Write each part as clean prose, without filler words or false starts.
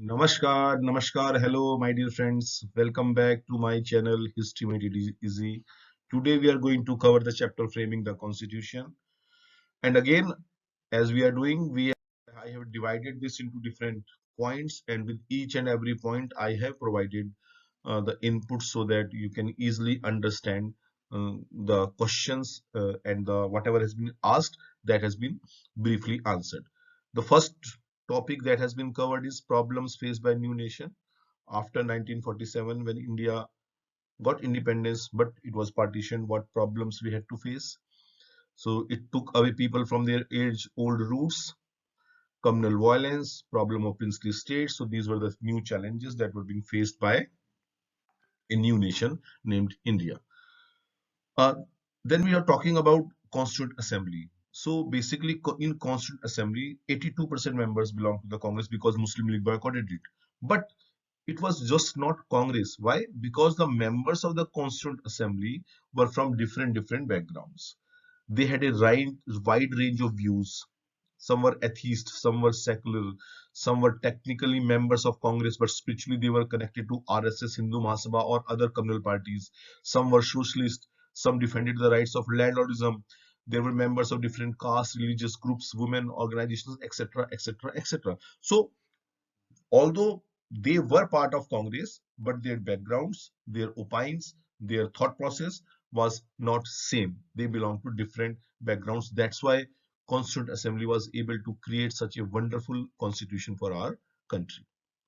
Namaskar, hello, my dear friends. Welcome back to my channel, History Made It Easy. Today we are going to cover the chapter framing the Constitution. And again, as we are doing, I have divided this into different points, and with each and every point, I have provided the input so that you can easily understand the questions and the whatever has been asked that has been briefly answered. The first topic that has been covered is problems faced by new nation after 1947 when India got independence, but it was partitioned. What problems we had to face? So it took away people from their age-old roots, communal violence, problem of princely states. So these were the new challenges that were being faced by a new nation named India. Uh, then we are talking about Constituent Assembly. So basically, in Constituent Assembly, 82% members belong to the Congress because Muslim League boycotted it. But it was just not Congress. Why? Because the members of the Constituent Assembly were from different backgrounds. They had a wide range of views. Some were atheists, some were secular, some were technically members of Congress, but spiritually they were connected to RSS, Hindu Mahasabha, or other communal parties. Some were socialist, some defended the rights of landlordism. There were members of different castes, religious groups, women organizations, etc., etc., etc. So, although they were part of Congress, but their backgrounds, their opines, their thought process was not same. They belong to different backgrounds. That's why Constituent Assembly was able to create such a wonderful constitution for our country.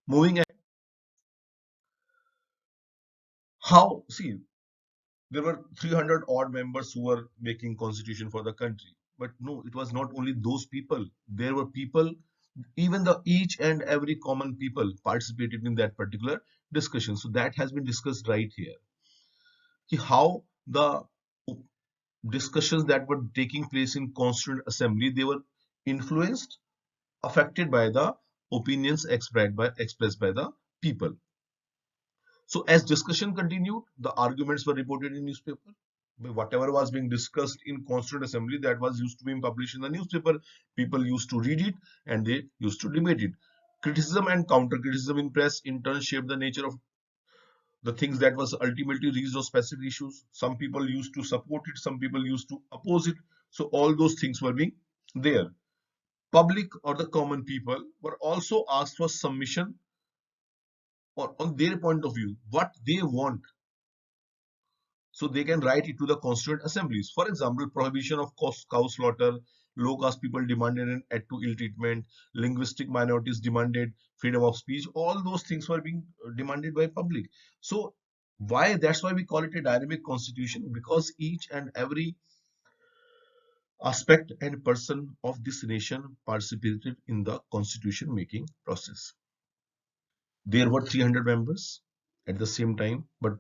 Moving ahead, how see there were 300 odd members who were making constitution for the country, but no, it was not only those people. There were people, even the each and every common people participated in that particular discussion. So that has been discussed right here. How the discussions that were taking place in Constituent Assembly, they were influenced, affected by the opinions expressed by the people. So as discussion continued, the arguments were reported in newspaper. Whatever was being discussed in Constituent Assembly, that was used to be published in the newspaper. People used to read it and they used to debate it. Criticism and counter-criticism in press in turn shaped the nature of the things that was ultimately reached on specific issues. Some people used to support it, some people used to oppose it. So all those things were being there. Public or the common people were also asked for submission or on their point of view, what they want, so they can write it to the constituent assemblies. For example, prohibition of cow slaughter, low caste people demanded an aid to ill treatment, linguistic minorities demanded freedom of speech. All those things were being demanded by public. So why? That's why we call it a dynamic constitution, because each and every aspect and person of this nation participated in the constitution making process. There were 300 members at the same time, but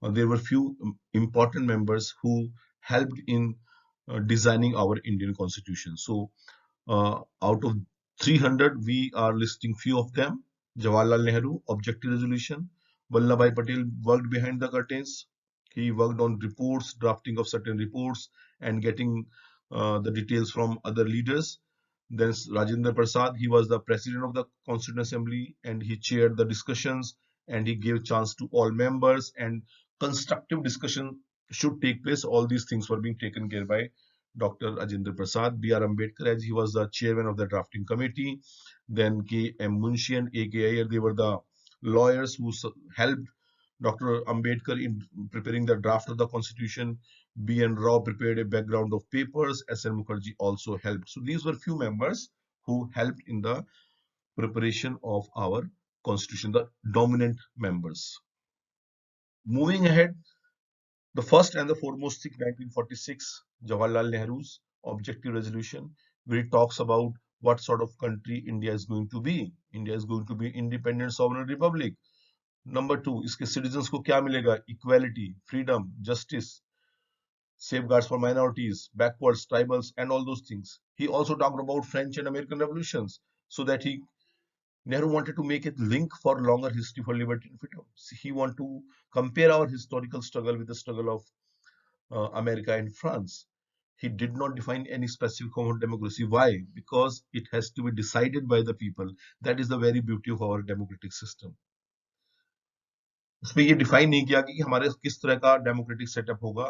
there were few important members who helped in designing our Indian constitution. So out of 300, we are listing few of them. Jawaharlal Nehru, objective resolution. Vallabhbhai Patel worked behind the curtains. He worked on reports, drafting of certain reports, and getting the details from other leaders. Then Rajendra Prasad, he was the president of the Constituent Assembly, and he chaired the discussions, and he gave chance to all members, and constructive discussion should take place. All these things were being taken care by Dr. Rajendra Prasad. B.R. Ambedkar, as he was the chairman of the drafting committee. Then K.M. Munshi and A.K. Iyer, they were the lawyers who helped Dr. Ambedkar in preparing the draft of the constitution. B.N. Rao prepared a background of papers. S.N. Mukherjee also helped. So these were few members who helped in the preparation of our constitution, the dominant members. Moving ahead, the first and the foremost thing, 1946, Jawaharlal Nehru's objective resolution, where it talks about what sort of country India is going to be. India is going to be independent sovereign republic. Number two, इसके citizens को क्या मिलेगा? Equality, freedom, justice, safeguards for minorities, backwards, tribals, and all those things. He also talked about French and American revolutions, so that Nehru wanted to make a link for longer history for liberty and freedom. He wanted to compare our historical struggle with the struggle of America and France. He did not define any specific form of democracy. Why? Because it has to be decided by the people. That is the very beauty of our democratic system. उसमें ये define नहीं किया कि हमारे किस तरह का democratic setup होगा.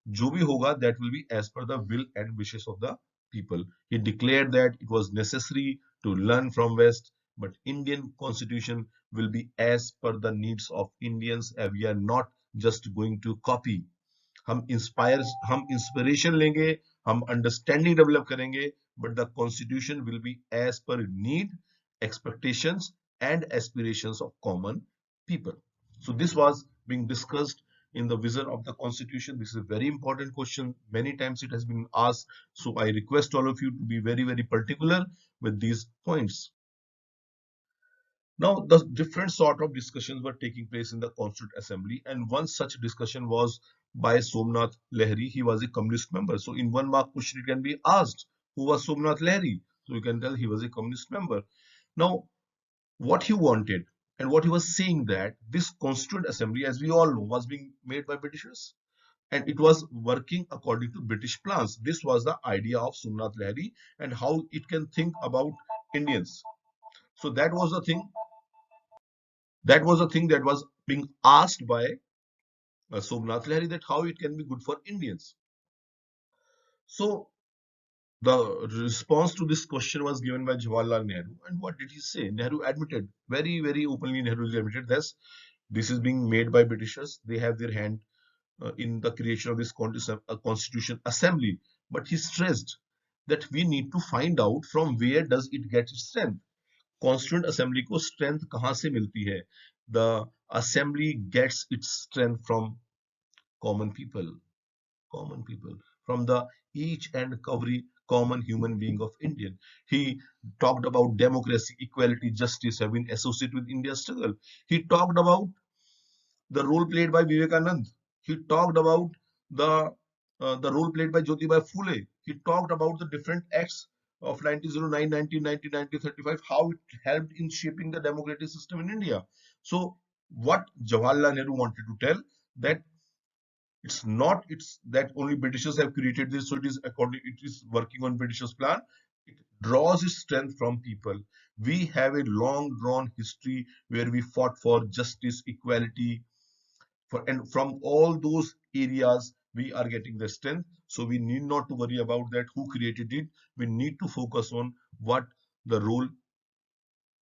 जो भी होगा that will be as per the will and wishes of the people. He declared that it was necessary to learn from West, but Indian constitution will be as per the needs of Indians, and we are not just going to copy. हम inspiration लेंगे, हम understanding develop करेंगे, but the constitution will be as per need, expectations and aspirations of common people. So this was being discussed in the vision of the constitution. This is a very important question. Many times it has been asked. So I request all of you to be very, very particular with these points. Now, the different sort of discussions were taking place in the Constituent Assembly, and one such discussion was by Somnath Lahiri. He was a communist member. So, in one mark question, it can be asked, who was Somnath Lahiri? So, you can tell he was a communist member. Now, what he wanted and what he was saying that this Constituent Assembly, as we all know, was being made by Britishers, and it was working according to British plans. This was the idea of Somnath Lahiri and how it can think about Indians. So, that was the thing that was being asked by Somnath Lahiri, that how it can be good for Indians. So the response to this question was given by Jawaharlal Nehru, and what did he say? Nehru admitted very, very openly. Nehru admitted this is being made by Britishers. They have their hand in the creation of this constitution assembly. But he stressed that we need to find out from where does it get its strength. Constituent assembly को strength कहाँ से मिलती है? The assembly gets its strength from common people, common people, from the each and every common human being of Indian. He talked about democracy, equality, justice have been associated with India's struggle. He talked about the role played by Vivekanand. He talked about the the role played by Jyotibai Phule. He talked about the different acts of 1909, 1990, 1935, how it helped in shaping the democratic system in India. So, what Jawaharlal Nehru wanted to tell, that it's that only Britishers have created this, so it is working on Britishers' plan. It draws its strength from people. We have a long drawn history where we fought for justice, equality, and from all those areas we are getting the strength. So we need not to worry about that who created it. We need to focus on what the role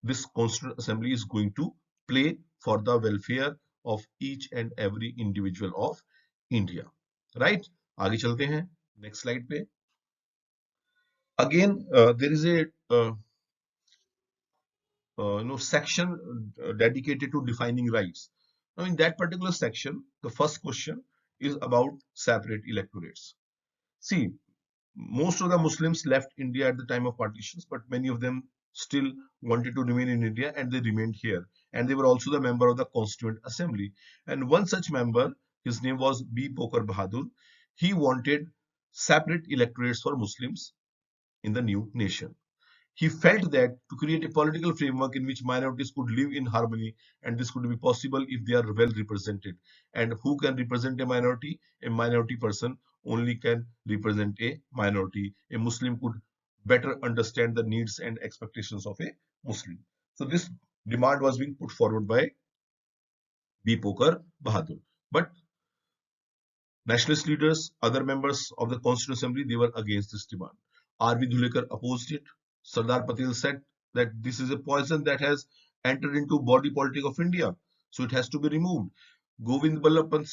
this constituent assembly is going to play for the welfare of each and every individual of India. Right? आगे चलते हैं next slide पे. Again, there is a section dedicated to defining rights. Now, in that particular section, the first question is about separate electorates. See, most of the Muslims left India at the time of partitions, but many of them still wanted to remain in India, and they remained here. And they were also the member of the Constituent Assembly. And one such member, his name was B. Pokar Bahadur. He wanted separate electorates for Muslims in the new nation. He felt that to create a political framework in which minorities could live in harmony, and this could be possible if they are well represented. And who can represent a minority? A minority person only can represent a minority. A Muslim could better understand the needs and expectations of a Muslim. So this demand was being put forward by B. Pokar Bahadur. But nationalist leaders, other members of the Constituent Assembly, they were against this demand. R.V. Dhulekar opposed it. Sardar Patel said that this is a poison that has entered into body politic of India, so it has to be removed. Govind Ballabh Pant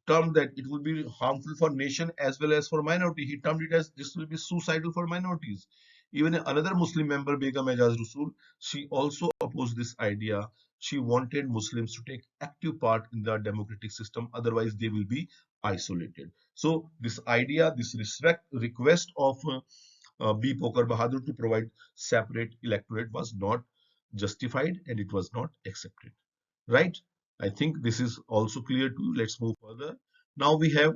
termed that it will be harmful for nation as well as for minority. He termed it as this will be suicidal for minorities. Even another Muslim member, Begum Ejaz Rasool, she also opposed this idea. She wanted Muslims to take active part in the democratic system, otherwise they will be isolated. So this idea, this request of B. Pokar Bahadur to provide separate electorate was not justified, and it was not accepted. Right? I think this is also clear too. Let's move further. Now we have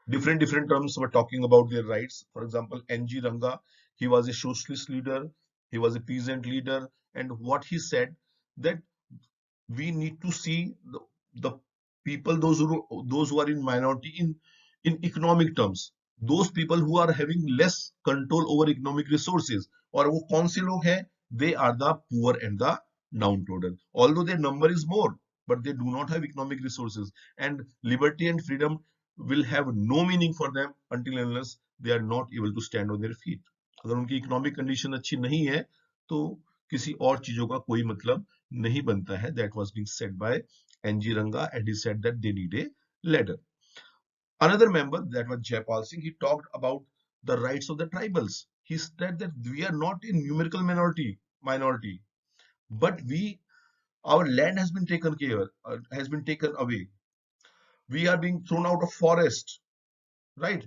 different terms were talking about their rights. For example, N.G. Ranga, he was a socialist leader, he was a peasant leader, and what he said, that we need to see the people, those who are in minority, in economic terms. those people who are having less control over economic resources. और वो कौन से लोग हैं? They are the poor and the downtrodden. Although their number is more, but they do not have economic resources, and liberty and freedom will have no meaning for them until unless they are not able to stand on their feet. अगर उनकी economic condition अच्छी नहीं है तो किसी और चीजों का कोई मतलब नहीं बनता है. That was being said by NG Ranga, and he said that they need a ladder. Another member, that was Jaipal Singh, he talked about the rights of the tribals. He said that we are not a numerical minority, but our land has been taken care, has been taken away. We are being thrown out of forest, right?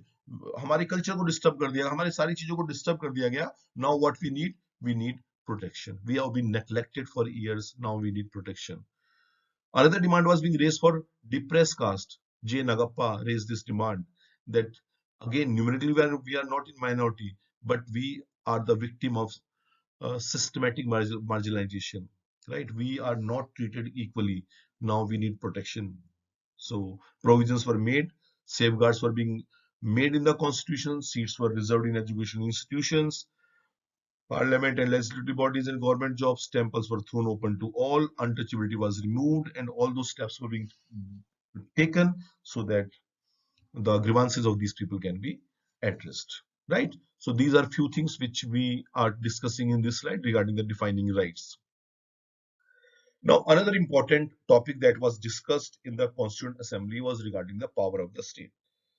हमारे culture को disturb कर दिया, हमारी सारी चीजों को disturb कर दिया गया. Now what we need protection. We have been neglected for years. Now we need protection. Another demand was being raised for depressed caste. J. Nagappa raised this demand that again numerically we are not in minority, but we are the victim of systematic marginalization. Right? We are not treated equally. Now we need protection. So provisions were made, safeguards were being made in the constitution, seats were reserved in educational institutions, parliament and legislative bodies and government jobs, temples were thrown open to all, untouchability was removed, and all those steps were being taken so that the grievances of these people can be addressed. Right? So these are few things which we are discussing in this slide regarding the defining rights. Now, another important topic that was discussed in the Constituent Assembly was regarding the power of the state.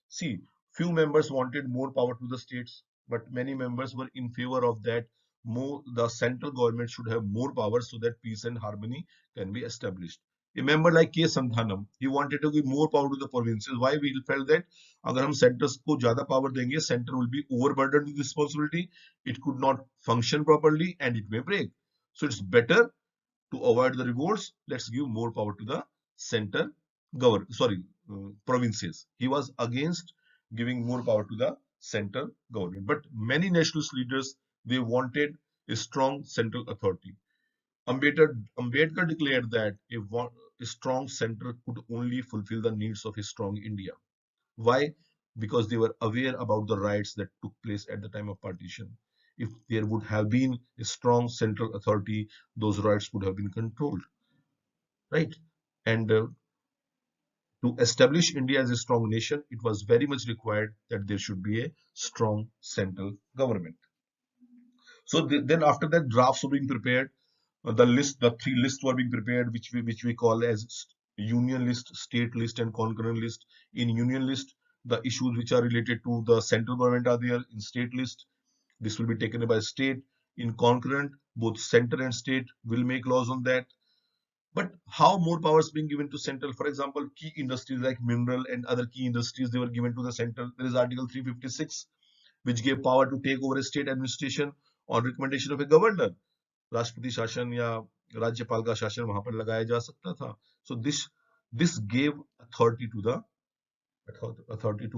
See, few members wanted more power to the states, but many members were in favor of that. The central government should have more power so that peace and harmony can be established. A member like K. Santhanam, he wanted to give more power to the provinces. Why? We felt that अगर हम centers को ज़्यादा power देंगे, center will be overburdened with responsibility. It could not function properly and it may break. So it's better to avoid the revolts. Let's give more power to the center provinces. He was against giving more power to the central government. But many nationalist leaders, they wanted a strong central authority. Ambedkar declared that a strong center could only fulfill the needs of a strong India. Why? Because they were aware about the rights that took place at the time of partition. If there would have been a strong central authority, those rights would have been controlled, right? And to establish India as a strong nation, it was very much required that there should be a strong central government. So then after that, drafts were being prepared. The three lists were being prepared, which we call as union list, state list, and concurrent list. In union list, the issues which are related to the central government are there. In state list, this will be taken by state. In concurrent, both center and state will make laws on that. But how more powers being given to central? For example, key industries like mineral and other key industries, they were given to the center. There is Article 356, which gave power to take over a state administration on recommendation of a governor. राष्ट्रपति शासन या राज्यपाल का शासन वहां पर लगाया जा सकता था. So this gave authority to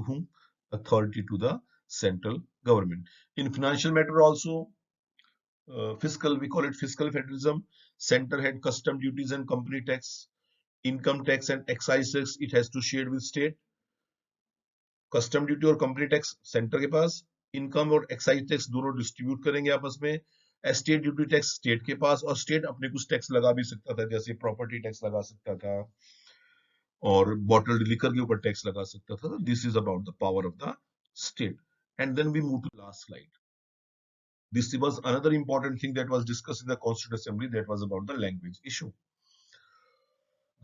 whom? Authority to the central government. In financial matter also, fiscal, we call it fiscal federalism. Center had custom duties and company tax, income tax and excise tax it has to share with state. Custom duty और company tax centre के पास, income और excise tax दोनों distribute करेंगे आपस में. Estate duty tax state के पास, और state अपने कुछ टैक्स लगा भी सकता था, जैसे प्रॉपर्टी टैक्स लगा सकता था और बॉटल्ड लिकर के ऊपर टैक्स लगा सकता था. This is about the power of the state. And then we move to last slide. This was another important thing that was discussed in the Constituent Assembly, that was about the language issue.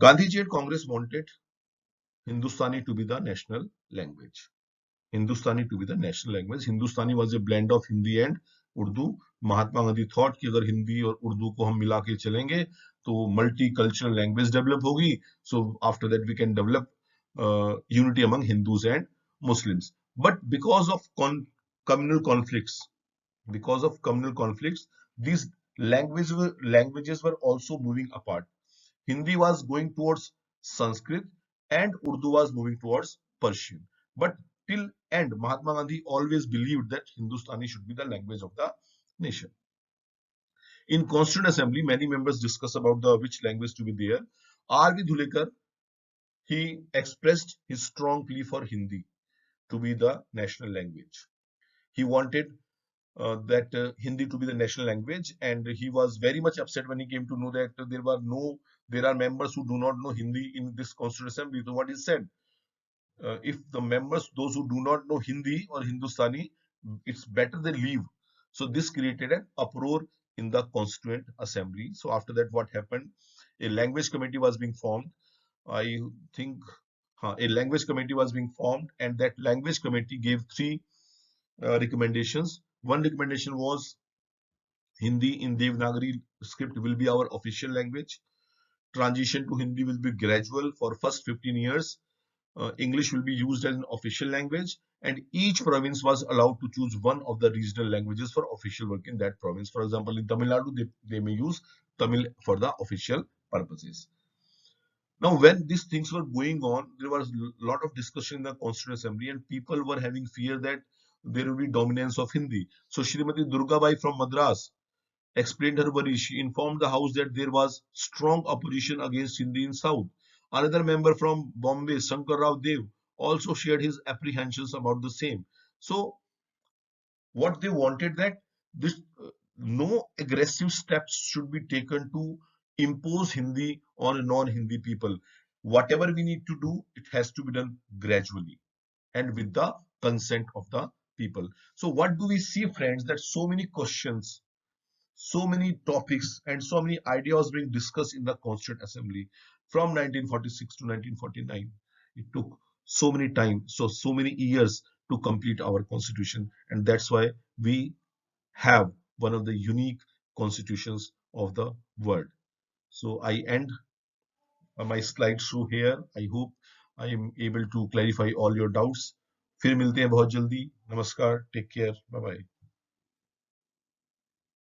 Gandhiji and Congress wanted Hindustani to be the national language. Hindustani to be the national language. Hindustani was a blend of Hindi and Urdu. Mahatma Gandhi thought कि अगर हिंदी और उर्दू को हम मिला के चलेंगे तो multi cultural language develop होगी. So after that we can develop unity among Hindus and Muslims. But because of communal conflicts, these languages were also moving apart. Hindi was going towards Sanskrit and Urdu was moving towards Persian. But till end, Mahatma Gandhi always believed that Hindustani should be the language of the nation. In Constituent Assembly, many members discuss about which language to be there. R.V. Dhulekar, he expressed his strong plea for Hindi. to be the national language. He wanted that Hindi to be the national language, and he was very much upset when he came to know that there are members who do not know Hindi in this Constituent Assembly. So what he said, if the members, those who do not know Hindi or Hindustani, it's better they leave. So this created an uproar in the Constituent Assembly. So after that, what happened? A language committee was being formed. I think a language committee was being formed, and that language committee gave three recommendations. One recommendation was Hindi in Devanagari script will be our official language. Transition to Hindi will be gradual for first 15 years. English will be used as an official language, and each province was allowed to choose one of the regional languages for official work in that province. For example, in Tamil Nadu, they may use Tamil for the official purposes. Now, when these things were going on, there was a lot of discussion in the Constituent Assembly, and people were having fear that there will be dominance of Hindi. So, Srimati Durgabai from Madras explained her worries. She informed the House that there was strong opposition against Hindi in South. Another member from Bombay, Shankar Rao Dev, also shared his apprehensions about the same. So, what they wanted that this no aggressive steps should be taken to impose Hindi on non-Hindi people. Whatever we need to do, it has to be done gradually and with the consent of the people. So, what do we see, friends? That so many questions, so many topics and so many ideas being discussed in the Constituent Assembly from 1946 to 1949. It took so many time, so many years to complete our constitution, and that's why we have one of the unique constitutions of the world. So I end my slideshow here. I hope I am able to clarify all your doubts. फिर मिलते हैं बहुत जल्दी. नमस्कार. Take care. Bye bye.